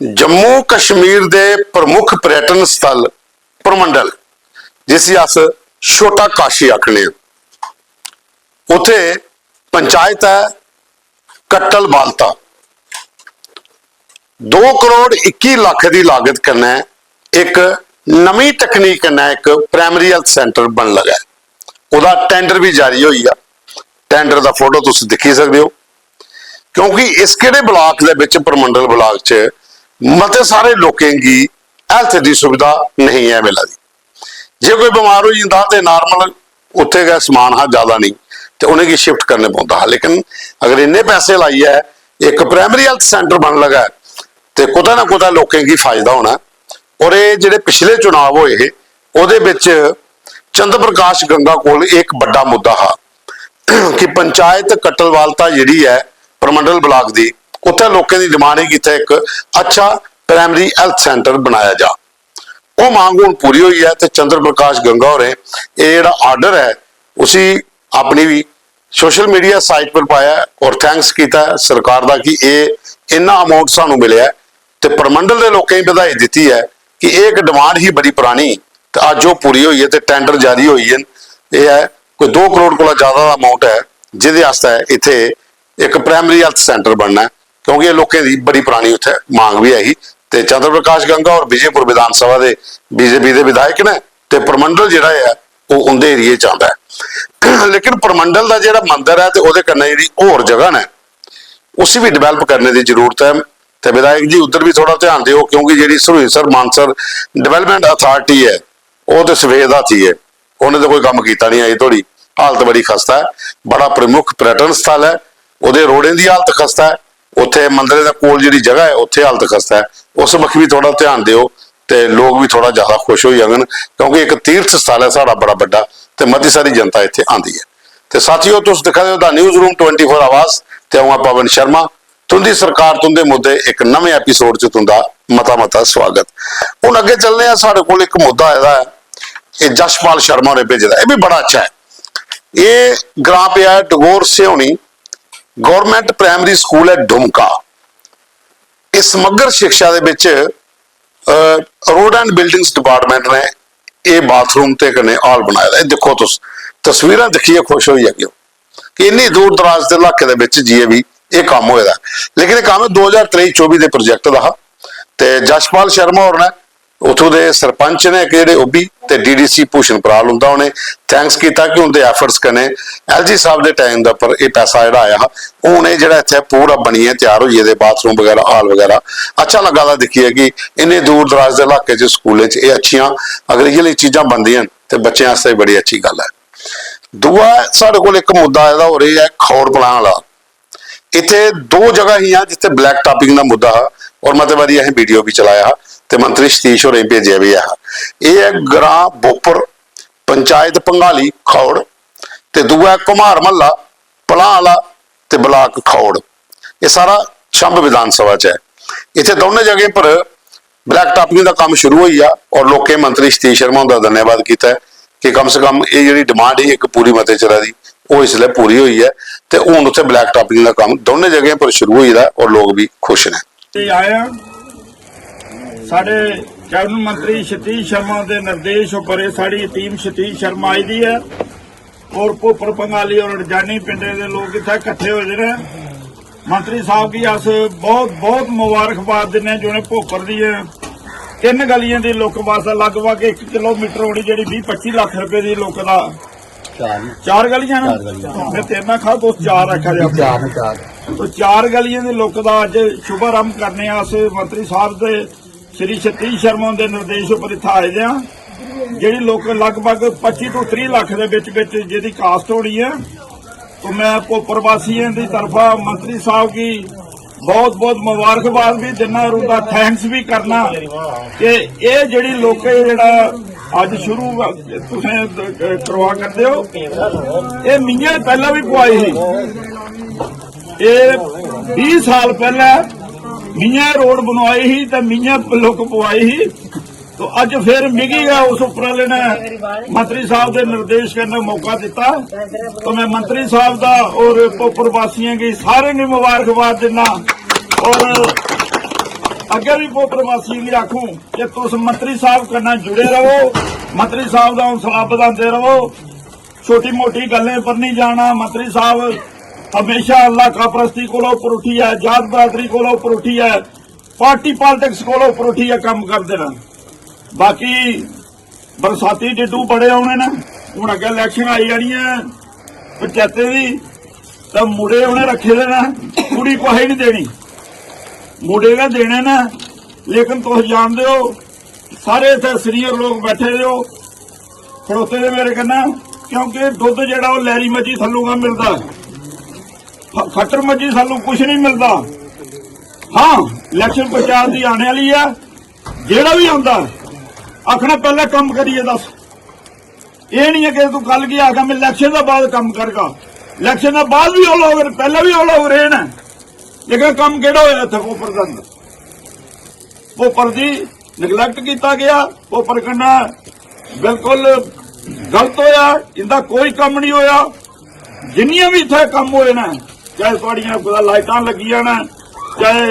जम्मू कश्मीर के प्रमुख पर्यटन स्थल परमंडल जिस अस छोटा काशी आखने उथे पंचायत है कट्टल बालता 2 करोड़ 21 लाख की लागत करना एक नवी तकनीक एक प्राइमरी हैल्थ सेंटर बन लगा है। उदा टेंडर भी जारी हुई है। टेंडर का फोटो तुम देखी सकते हो क्योंकि इस किहड़े ब्लॉक दे विच परमंडल ब्लॉक च मते सारे लोगों की हैल्थ की सुविधा नहीं है मिला दी। जे कोई बीमार हो जाता तो नॉर्मल उत्थे गया समान हाँ ज्यादा नहीं तो उन्हें शिफ्ट करने पौंदा है। लेकिन अगर इन्ने पैसे लाई है एक प्राइमरी हैल्थ सेंटर बन लगा तो कुछ ना कुछ लोगों की फायदा होना। और ये जिहड़े पिछले चुनाव होए उहदे विच चंद्र प्रकाश गंगा कोल एक बड़ा मुद्दा हा कि पंचायत कट्टलवालता जिहड़ी है परमंडल ब्लॉक की उत्थे लोगों की डिमांड है कि इत्थे एक अच्छा प्राइमरी हैल्थ सेंटर बनाया जा। वो मांग हुण पूरी हुई है तो चंद्र प्रकाश गंगा होरें ये जिहड़ा आर्डर है उसी अपनी भी सोशल मीडिया साइट पर पाया और थैंक्स किया सरकार का कि ये इन्ना अमाउंट सानू मिले तो परमंडल के लोगों की बधाई दी है कि एक डिमांड ही बड़ी पुरानी तो अज वो पूरी हुई है तो टेंडर जारी हुई है। यह है कोई 2 करोड़ को ज्यादा अमाउंट है जिहदे वास्ते इत्थे एक प्राइमरी हैल्थ सेंटर बनना है क्योंकि ये लोगों की बड़ी पुरानी उत्थे मांग भी हैगी। तो चंद्र प्रकाश गंगा और विजयपुर विधान सभा के बीजेपी के विधायक ने तो परमंडल जिहड़ा है वो उनके एरिए च आंदा है। लेकिन परमंडल का जिहड़ा मंदिर है तो उहदे कन्नै जिहड़ी होर जगह ने उसी भी डिवेलप करने की जरूरत है। तो विधायक जी उधर भी थोड़ा ध्यान दिओ क्योंकि जी सरूईसर मानसर डिवेलपमेंट अथॉरिटी है वो तो सफेद हाथी है, उन्हें तो कोई काम किया नहीं अजे थोड़ी। हालत बड़ी खस्ता है, बड़ा प्रमुख पर्यटन स्थल है, वो रोडे की हालत खस्ता है, उत्थे मंदिर के कोल जी जगह है उत्थे हालत खस्ता है। उस वक्त भी थोड़ा ध्यान दिओ तो लोग भी थोड़ा ज्यादा खुश हो जाएंगे क्योंकि एक तीर्थ स्थल है साड़ा बड़ा बड़ा तो मती सारी जनता इत्थे आती है। तो साथियों तुम दिखा दो न्यूज़ रूम 24 आवाज़ ते मैं पवन शर्मा तुंदी सरकार तुंदे मुद्दे एक नवे एपीसोड च तुंदा मता मता स्वागत। हुण अगे चलने आ साडे कोल एक मुद्दा आया है ये जशपाल शर्मा ने भेजे ये भी बड़ा अच्छा है। ये ग्रां पे है डगोर सिहोनी गवर्नमेंट प्राइमरी स्कूल है डुमका। इस समग्र शिक्षा दे विच रोड एंड बिल्डिंग्स डिपार्टमेंट ने ये बाथरूम ते कन्ने हॉल बनाया। देखो तुस तस्वीरां दिखिए खुश हो जाएगी कि इन्नी दूर दराज के इलाके दे विच जी भी ये काम होया। लेकिन ये काम 2023-24 के प्रोजेक्ट का तो जशपाल शर्मा और ने उतों के सरपंच ने कि उभी तो DDC भूषण पराल उनका उन्हें थैंक्स किया कि उनके एफर्ट्स कने LG साहब के टाइम का पर यह पैसा जोड़ा आया हूँ ये जो इतने पूरा बनी है तैयार हुई है बाथरूम वगैरह हॉल वगैरह अच्छा लगा था देखिए कि इन्ने दूर दराज के इलाके स्कूल ये अच्छियां अगर ये चीज़ा बनदियां तो बच्चों वास्ते बड़ी अच्छी गल है। दूआ साढ़े को एक मुद्दा आया हो रही है खौड़ पलां वाला। इतने 2 जगह ही हैं जिथे ब्लैक टॉपिंग का मुद्दा है और मत बारी अं वीडियो भी चलाया तो मंत्री सतीश होरें भेजे भी है। यह है ग्रां बोपर पंचायत भंगाली खौड़ तो दूआ घुमार महला पलां वाला तो ब्लाक खौड़। ये सारा छंब विधान सभा च है। इतने दोनों जगह पर ब्लैक टॉपिंग का काम शुरू हुई है और लोगों मंत्री सतीश शर्मा का धन्यवाद किया कि कम से कम ये जी डिमांड है एक पूरी मते चला दी वो इसलिए पूरी हुई है तो हूँ उत्थे ब्लैक टॉपिंग का काम दोनों जगह पर शुरू हुई है और लोग भी खुश ने। साडे कैबिनेट मंत्री सतीश शर्मा के निर्देश पर साड़ी टीम सतीश शर्मा आई दी है और भोपर पंगाली और रजानी पिंडे के लोग इतना इकट्ठे हुए हैं। मंत्री साहब की अस बहुत बहुत मुबारकबाद देने जो भोपर दी 3 गलियां की लुक वास्ते लगभग 1 किलोमीटर होनी जी 20-25 लाख रुपए की लुक का 4 गलियां मैं 3 खा तो 4 रखा तो 4 गलियां की लुक का अज शुभारंभ करने मंत्री साहब के श्री सतीश शर्मा के निर्देश पर इतना आए हैं जी लुक लगभग 25 तो 30 लाख के जी कास्ट होनी है। तो मैं भोपर वासियों की तरफा मंत्री साहब की बहुत बहुत मुबारकबाद भी देना और उनका थैंक्स भी करना कि ये जी लोग अज शुरू करवा करते हो ये मियाँ पहला भी पवाई ही ये 20 साल पहले मियाँ रोड बनवाई ही तो मियाँ लुक पवाई ही तो अज फिर मिगी गया उस उपराले ने मंत्री साहब के निर्देश करने मौका दिता। तो मैं मंत्री साहब का और भोपर वासियों की सारे ने मुबारकबाद देना और अगे भी प्रवासियों की आखूं कि तुम मंत्री साहब करना जुड़े रहो, मंत्री साहब का हौसला बढ़ाते रहो, छोटी मोटी गल्लें पर नहीं जाना। मंत्री साहब हमेशा इलाका परस्ती को उपर उठी है, जात बरादरी को उपर उठी है, पार्टी पॉलिटिक्स को उपर उठी है, काम कर देना। बाकी बरसाती डिड्डू बड़े आने ने, हुण अगे इलैक्शन आई जानी है पंचायतें की, तो मुड़े उन्हें रखे देना, कुड़ी को ही नहीं देनी, मुड़े का देने ने। लेकिन तुम जानते हो सारे इतने सीनियर लोग बैठे हो खड़ोते ने मेरे कन्नै, क्योंकि दुध जेड़ा वो लहरी मच्छी थल्लों का मिलता, खट्टर मच्छी थल्लों कुछ नहीं मिलता। हाँ इलैक्शन पंचायत की आने वाली है, जेड़ा भी आता आखना पहले काम करिए दस, ये नहीं है कि तू कल की आखा मैं इलैक्शन का बाद काम करगा। इलैक्शन का बाद भी ऑल ओवर, पहले भी ऑल ओवर रहे, लेकिन काम केड़ा होया इत्थे भोपर का अंदर, भोपर की निगलैक्ट किया गया, भोपर कन्नै बिल्कुल गलत होया, इनका कोई काम नहीं होया। जिन्नियां भी इत्थे काम होए ने, चाहे थोड़ियां लाइटां लगियां ने, चाहे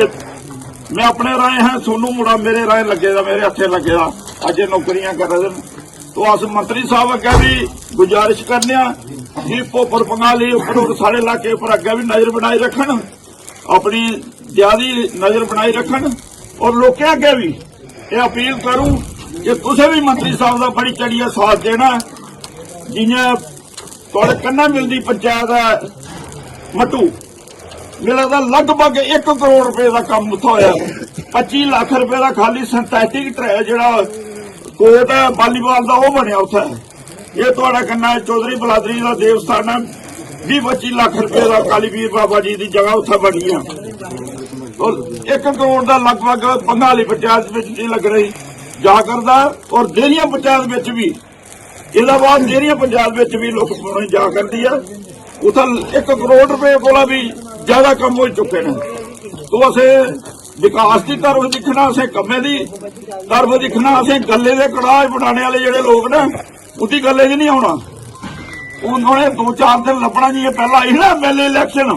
मैं अपने राय है सोनू मुड़ा मेरे राय लगे दा, मेरे हथे लगे दा, अज नौकरियां कर रहे हैं। तो अस मंत्री साहब अगे भी गुजारिश करने कि भोपर पंगाली उपर सारे इलाके पर अगे भी नजर बनाई रखन, अपनी ज्यादा नजर बनाई रखन। और लोगों अगे भी ये अपील करूं कि तुसें भी मंत्री साहब का बड़ी चढ़िया साथ देना। जियां थोड़े कन्ना मिलती पंचायत है मटू, मेरा तो लगभग 1 करोड़ रुपए का काम उत्थे होया, 25 लाख रुपए का खाली सिंथैटिक जिहड़ा कोर्ट है वालीबाल का वो बनया उत्थे। ये थोड़ा कन्ना चौधरी बलादरी का देवस्थान है, 20-25 लाख रुपए का कालीवीर बाबा जी की जगह उत्थे बनी है। तो 1 करोड़ का लगभग पंगाली पंचायत में लग रही जा करदा, और डेरिया पंचायत में भी इलाहाबाद डेरिया पंचायत में भी लोग जा करती है, उतना 1 करोड़ रुपए को भी ज्यादा कम हो चुके हैं। तो असे विकास की तरफ दिखना, असें कम्मे की तरफ दिखना, असें गले के कड़ाह बनाने वाले जेडे लोग ने उसी गले च नहीं आना। उन्होंने 2-4 दिन लभना जी, पहला आई ना MLA इलैक्शन,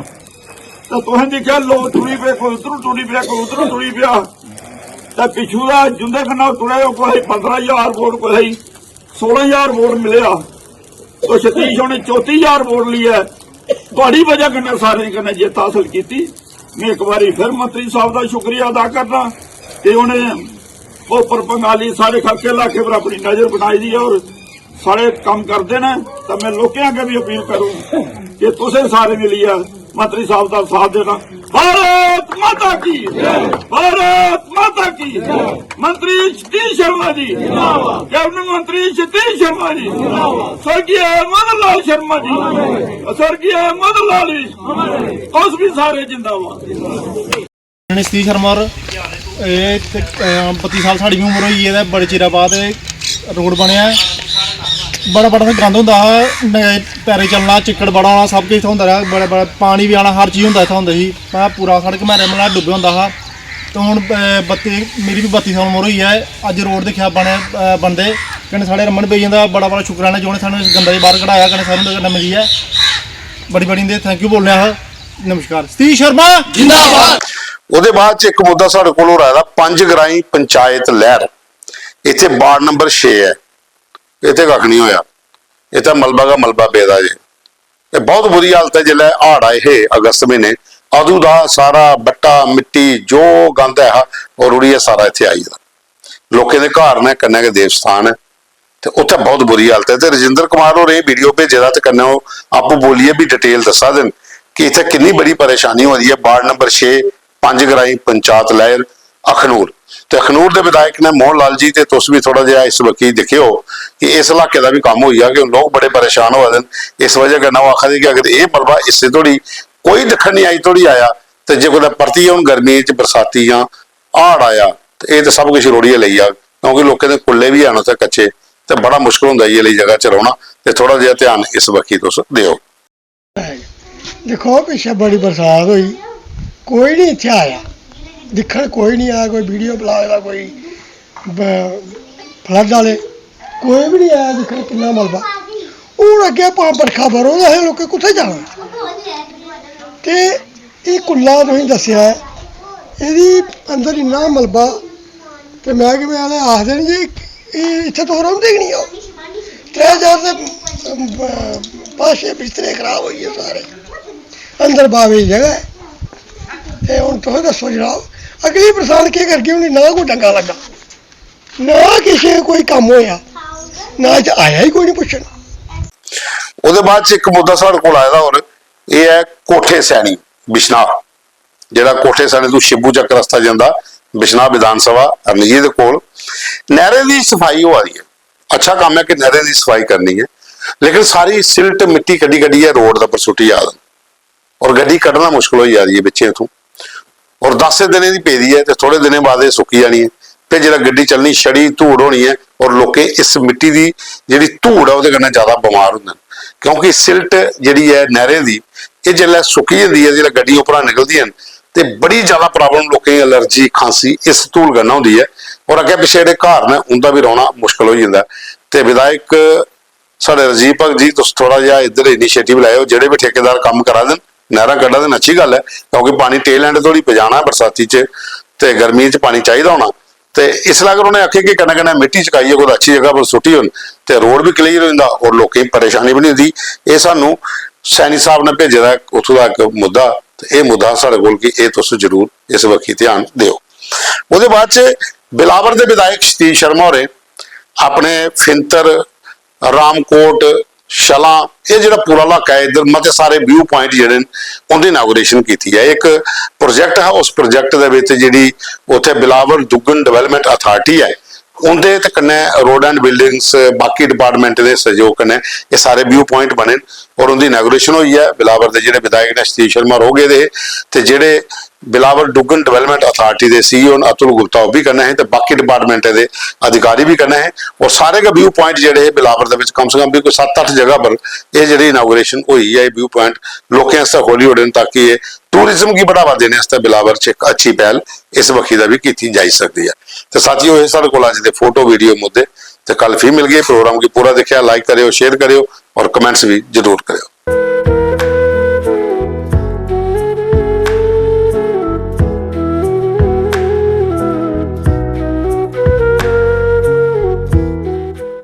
तो तुसें देखा लोग टुरी पे, कोई उधरों टुरी पिया, कोई उधरों टुरी पिया, तो पिछू का जिंदे कन्ना टुरे कोई 15,000 वोट, कोई 16,000 वोट मिले, तो सतीश उन्हें 34,000 वोट लिया। थोड़ी वजह कन्नै सारे कन्नै जित हासिल की। मैं एक बार फिर मंत्री साहब का शुक्रिया अदा करना कि उन्हें भोपर पंगाली सारे खर्के इलाके पर अपनी नजर बनाई दी है और सारे काम करते हैं। तो मैं लोगों अगे भी अपील करूं कि तुसें सारे मिलिए मंत्री साहब का साथ देना। भारत माता की, भारत माता की। मंत्री सतीश शर्मा जी, कैबिनेट मंत्री सतीश शर्मा जी, स्वर्गीय मदन लाल शर्मा जी, स्वर्गीय मदन लाल जी, उस भी सारे जिंदाबाद। सतीश शर्मा और 32 साल साड़ी उम्र हुई है, बड़े चिर बाद रोड बनया। बड़ा बड़ा गंद होंदा हा, पैरे चलना, चिक्कड़ बड़ा होना, सब कुछ होंदा रहा, बड़ा बड़ा पानी भी आना, हर चीज़ होंदा इत्थै होंदी ही। मैं पूरा सड़क मेरे मतलब डुब्बे होंदा हा। तो हुण मेरी भी 32 साल उम्र हुई है, अज रोड दिक्खेआ बनदे कन्नै साढ़े रमन पेई जंदा। बड़ा बड़ा शुक्राना जिन्होंने सानूं इस गंदा बाहर कढ़ाया, कन्नै सानूं कन्नै मिली है, बड़ी बड़ी इंदे थैंक यू बोलने हा। नमस्कार। सतीश शर्मा जिंदाबाद। ਉਹਦੇ ਬਾਅਦ ਚ ਇੱਕ ਮੁੱਦਾ ਸਾਡੇ ਕੋਲ ਹੋ ਰਿਹਾ 5 ਗਰਾਈ ਪੰਚਾਇਤ ਲਹਿਰ, ਇੱਥੇ ਵਾਰਡ ਨੰਬਰ 6 ਹੈ, ਇੱਥੇ ਕੱਖ ਨਹੀਂ ਹੋਇਆ, ਇਹ ਤਾਂ ਮਲਬਾ ਦਾ ਮਲਬਾ ਬੇਦਾ ਜੇ। ਇਹ ਬਹੁਤ ਬੁਰੀ ਹਾਲਤ ਹੈ। ਜਿਲੇ ਹਾੜ ਆਏ ਹੈ ਅਗਸਤ ਮਹੀਨੇ, ਉਦੋਂ ਦਾ ਸਾਰਾ ਬੱਟਾ ਮਿੱਟੀ ਜੋ ਗੰਦ ਹੈ ਉਹ ਰੁੜੀ ਹੈ ਸਾਰਾ ਇੱਥੇ ਆਈ ਦਾ। ਲੋਕਾਂ ਦੇ ਘਰ ਨੇ ਕੰਨੇ ਕੇ ਦੇਵ ਸਥਾਨ ਹੈ ਤੇ ਉੱਥੇ ਬਹੁਤ ਬੁਰੀ ਹਾਲਤ ਹੈ। ਤੇ ਰਜਿੰਦਰ ਕੁਮਾਰ ਹੋਰ ਇਹ ਵੀਡੀਓ ਭੇਜੇ ਦਾ ਤੇ ਕੰਨੇ ਉਹ ਆਪੂ ਬੋਲੀਏ ਵੀ ਡਿਟੇਲ ਦੱਸਾ ਦੇਣ ਕਿ ਇੱਥੇ ਕਿੰਨੀ ਬੜੀ ਪਰੇਸ਼ਾਨੀ ਹੋ ਰਹੀ ਹੈ। ਵਾਰਡ ਨੰਬਰ 6 5 ਗਰਾਈ ਪੰਚਾਇਤ ਲਹਿਰ ਅਖਨੂਰ ਤੇ ਅਖਨੂਰ ਦੇ ਵਿਧਾਇਕ ਨੇ ਮੋਹਨ ਲਾਲ ਜੀ ਤੇ ਤੁਸੀਂ ਵੀ ਥੋੜਾ ਜਿਹਾ ਇਸ ਵਕਤ ਦੇਖਿਓ ਕਿ ਇਸ ਇਲਾਕੇ ਦਾ ਵੀ ਕੰਮ ਹੋਈ ਆ ਕਿ ਲੋਕ ਬੜੇ ਪਰੇਸ਼ਾਨ ਹੋ ਰਹੇ ਇਸ ਵਜ੍ਹਾ ਕਰਨਾ। ਉਹ ਆਖਦੇ ਕਿ ਅਗਰ ਇਹ ਮਲਬਾ ਇਸੇ ਥੋੜੀ ਕੋਈ ਦੱਖਣ ਨਹੀਂ ਆਈ ਥੋੜੀ ਆਇਆ ਤੇ ਜੇ ਕੋਈ ਪਰਤੀ ਹੁਣ ਗਰਮੀ ਚ ਬਰਸਾਤੀ ਜਾਂ ਹਾੜ ਆਇਆ ਤੇ ਇਹ ਤਾਂ ਸਭ ਕੁਝ ਰੋੜੀਏ ਲਈ ਆ, ਕਿਉਂਕਿ ਲੋਕਾਂ ਦੇ ਕੁੱਲੇ ਵੀ ਹਨ ਉੱਥੇ ਕੱਚੇ ਤੇ ਬੜਾ ਮੁਸ਼ਕਲ ਹੁੰਦਾ ਇਹ ਲਈ ਜਗ੍ਹਾ ਚ ਰਹਿਣਾ। ਤੇ ਥੋੜਾ ਜਿਹਾ ਧਿਆਨ ਇਸ ਵਕਤ ਤੁਸੀਂ ਦਿਓ। देखो पिछे बड़ी बरसात हुई, कोई नहीं इत्थे आया दिखण, कोई नहीं आया, कोई वीडियो बनाएगा, कोई फ्लड वाले कोई भी नहीं आया दिखण। कितना मलबा हूँ अगे बरखा बरो तो लोग कुत्थे जाना। तो ये कुल्ला तुसीं दस्सिया ਇਹਦੀ ਅੰਦਰ ਇੰਨਾ ਮਲਬਾ ਤੇ ਮਹਿਕਮੇ ਵਾਲੇ ਆਖਦੇ ਨੇ ਜੀ ਇਹ ਇੱਥੇ ਤੋਂ ਰਹਿੰਦੇ ਹੀ ਨਹੀਂ ਹੋ 3000 ਦੇ ਪਾਸੇ ਬਿਸਤਰੇ ਖਰਾਬ ਹੋਈ ਹੈ ਸਾਰੇ ਅੰਦਰ ਬਾਵੇ ਦੀ ਜਗ੍ਹਾ ਹੈ। ਤੇ ਹੁਣ ਤੁਸੀਂ ਦੱਸੋ ਜਨਾਬ ਅਗਲੀ ਬਰਸਾਤ ਕੀ ਕਰ ਗਈ? ਉਹਨੇ ਨਾ ਕੋਈ ਡੰਗਾ ਲੱਗਾ ਨਾ ਕਿਸੇ ਕੋਈ ਕੰਮ ਹੋਇਆ ਨਾ ਚ ਆਇਆ ਹੀ ਕੋਈ ਨਹੀਂ ਪੁੱਛਣ। ਉਹਦੇ ਬਾਅਦ ਚ ਇੱਕ ਮੁੱਦਾ ਸਾਡੇ ਕੋਲ ਆਇਆ ਹੋਰ ਇਹ ਹੈ ਕੋਠੇ ਸੈਣੀ ਬਿਸ਼ਨਾਹ, ਜਿਹੜਾ ਕੋਠੇ ਸੈਣੀ ਤੋਂ ਸ਼ਿਬੂ ਚੱਕ ਰਸਤਾ ਜਾਂਦਾ ਬਿਸ਼ਨਾਹ ਵਿਧਾਨ ਸਭਾ ਅਰਨਜੀ ਦੇ ਕੋਲ ਨਹਿਰੇ ਦੀ ਸਫਾਈ ਹੋ ਰਹੀ ਹੈ। ਅੱਛਾ ਕੰਮ ਹੈ ਕਿ ਨਹਿਰੇ ਦੀ ਸਫਾਈ ਕਰਨੀ ਹੈ, ਲੇਕਿਨ ਸਾਰੀ ਸਿਲਟ ਮਿੱਟੀ ਕੱਢੀ ਹੈ ਰੋਡ ਦਾ ਪਰ ਸੁੱਟੀ ਜਾ ਰਹੀ ਔਰ ਗੱਡੀ ਕੱਢਣਾ ਮੁਸ਼ਕਲ ਹੋਈ ਜਾ ਰਹੀ ਹੈ ਵਿੱਚੇ ਇਥੋਂ ਔਰ 10 ਦਿਨ ਦੀ ਪੈਦੀ ਹੈ ਤੇ ਥੋੜੇ ਦਿਨੇ ਬਾਅਦ ਇਹ ਸੁੱਕੀ ਜਾਣੀ ਹੈ। ਤੇ ਜਿਹੜਾ ਗੱਡੀ ਚੱਲਣੀ ਛੜੀ ਧੂੜ ਹੋਣੀ ਹੈ ਔਰ ਲੋਕੇ ਇਸ ਮਿੱਟੀ ਦੀ ਜਿਹੜੀ ਧੂੜ ਹੈ ਉਹਦੇ ਨਾਲ ਜ਼ਿਆਦਾ ਬਿਮਾਰ ਹੁੰਦੇ ਨੇ, ਕਿਉਂਕਿ ਸਿਲਟ ਜਿਹੜੀ ਹੈ ਨਹਿਰੇ ਦੀ ਇਹ ਜਿਹੜਾ ਸੁੱਕੀ ਜਾਂਦੀ ਹੈ ਜਿਹੜਾ ਗੱਡੀ ਉੱਪਰਾਂ ਨਿਕਲਦੀਆਂ ਤੇ ਬੜੀ ਜ਼ਿਆਦਾ ਪ੍ਰੋਬਲਮ ਲੋਕਾਂ ਦੀ ਅਲਰਜੀ ਖਾਂਸੀ ਇਸ ਧੂੜ ਕਰਨਾ ਹੁੰਦੀ ਹੈ ਔਰ ਅੱਗੇ ਪਿੱਛੇ ਜਿਹੜੇ ਘਰ ਨੇ ਉਹਦਾ ਵੀ ਰੌਣਾ ਮੁਸ਼ਕਲ ਹੋ ਜਾਂਦਾ। ਤੇ ਵਿਧਾਇਕ ਸਾਡੇ ਰਾਜੀਵ ਭਗਤ ਜੀ ਤੁਸੀਂ ਥੋੜਾ ਜਿਹਾ ਇੱਧਰ ਇਨੀਸ਼ੀਏਟਿਵ ਲਾਇਓ, ਜਿਹੜੇ ਵੀ ਠੇਕੇਦਾਰ ਕੰਮ ਕਰਾ ਦੇਣ ਨਹਿਰਾਂ ਕੱਢਾ ਦੇਣ ਅੱਛੀ ਗੱਲ ਹੈ, ਕਿਉਂਕਿ ਪਾਣੀ ਟੇਲ ਐਂਡ ਤੋਂ ਹੀ ਪਜਾਣਾ ਬਰਸਾਤੀ ਚ ਤੇ ਗਰਮੀ ਚ ਪਾਣੀ ਚਾਹੀਦਾ ਹੋਣਾ। ਤੇ ਇਸ ਲਈ ਉਹਨੇ ਆਖਿਆ ਕਿ ਕਣਾ ਮਿੱਟੀ ਚਕਾਈਏ ਕੋਈ ਅੱਛੀ ਜਗ੍ਹਾ ਪਰ ਸੁੱਟੀ ਹੋਣ ਤੇ ਰੋਡ ਵੀ ਕਲੀਅਰ ਹੋ ਜਾਂਦਾ ਔਰ ਲੋਕਾਂ ਦੀ ਪਰੇਸ਼ਾਨੀ ਵੀ ਨਹੀਂ ਹੁੰਦੀ। ਇਹ ਸਾਨੂੰ ਸੈਣੀ ਸਾਹਿਬ ਨੇ ਭੇਜਿਆ ਦਾ ਉੱਥੋਂ ਦਾ ਇੱਕ ਮੁੱਦਾ ਤੇ ਇਹ ਮੁੱਦਾ ਸਾਡੇ ਕੋਲ ਕਿ ਇਹ ਤੁਸੀਂ ਜ਼ਰੂਰ ਇਸ ਵਕਤ ਧਿਆਨ ਦਿਓ। ਉਹਦੇ ਬਾਅਦ ਚ ਬਿਲਾਵਰ ਦੇ ਵਿਧਾਇਕ ਸਤੀਸ਼ ਸ਼ਰਮਾ ਹੋਰੇ ਆਪਣੇ ਫਿੰਤਰ ਰਾਮਕੋਟ ਸ਼ਲਾ ਇਹ ਜਿਹੜਾ ਪੂਰਾ ਇਲਾਕਾ ਹੈ ਇੱਧਰ ਮਤੇ ਸਾਰੇ ਵਿਊ ਪੁਆਇੰਟ ਜਿਹੜੇ ਨੇ ਉਹਦੀ ਇਨਾਗੂਰੇਸ਼ਨ ਕੀਤੀ ਹੈ। ਇੱਕ ਪ੍ਰੋਜੈਕਟ ਹੈ, ਉਸ ਪ੍ਰੋਜੈਕਟ ਦੇ ਵਿੱਚ ਜਿਹੜੀ ਉੱਥੇ ਬਿਲਾਵਰ ਦੁੱਗਣ ਡਿਵੈਲਪਮੈਂਟ ਅਥਾਰਟੀ ਹੈ ਉਹਦੇ ਤੇ ਕਨੇ ਰੋਡ ਐਂਡ ਬਿਲਡਿੰਗਸ ਬਾਕੀ ਡਿਪਾਰਟਮੈਂਟ ਦੇ ਸਹਿਯੋਗ ਕਨੇ ਇਹ ਸਾਰੇ ਵਿਊ ਪੁਆਇੰਟ ਬਣੇ ਔਰ ਉਹਦੀ ਇਨਾਗੂਰੇਸ਼ਨ ਹੋਈ ਹੈ। ਬਿਲਾਵਰ ਦੇ ਜਿਹੜੇ ਵਿਧਾਇਕ ਨੇ ਸਤੀਸ਼ ਸ਼ਰਮਾ ਰੋਗੇ ਦੇ ਤੇ ਜਿਹੜੇ ਬਿਲਾਵਰ ਦੁੱਗਣ ਡਿਵੈਲਪਮੈਂਟ ਅਥਾਰਟੀ ਦੇ CEO ਅਤੁਲ ਗੁਪਤਾ ਉਹ ਵੀ ਕਰਨਾ ਹੈ ਤੇ ਬਾਕੀ ਡਿਪਾਰਟਮੈਂਟ ਦੇ ਅਧਿਕਾਰੀ ਵੀ ਕਰਨਾ ਹੈ ਔਰ ਸਾਰੇ ਦੇ ਵਿਊ ਪੁਆਇੰਟ ਜਿਹੜੇ ਬਿਲਾਵਰ ਦੇ ਵਿੱਚ ਕਮ ਸੇ ਕਮ ਵੀ ਕੋਈ 7-8 ਜਗ੍ਹਾ ਪਰ ਇਹ ਜਿਹੜੀ ਇਨਾਗੂਰੇਸ਼ਨ ਹੋਈ ਹੈ ਇਹ ਵਿਊ ਪੁਆਇੰਟ ਲੋਕਾਂ ਵਾਸਤੇ ਹੌਲੀ ਹੌਲੀ ਤਾਂ ਕਿ ਇਹ ਟੂਰਿਜ਼ਮ ਕੀ बढ़ावा देने वास्ते बिलावर च एक अच्छी पहल इस वक्त भी की जा सकती है। तो साथियों ये सारे को आज दे फोटो वीडियो मुद्दे तो कल फिर मिल गए प्रोग्राम की पूरा देखा लाइक करियो शेयर करियो और कमेंट्स भी जरूर करियो।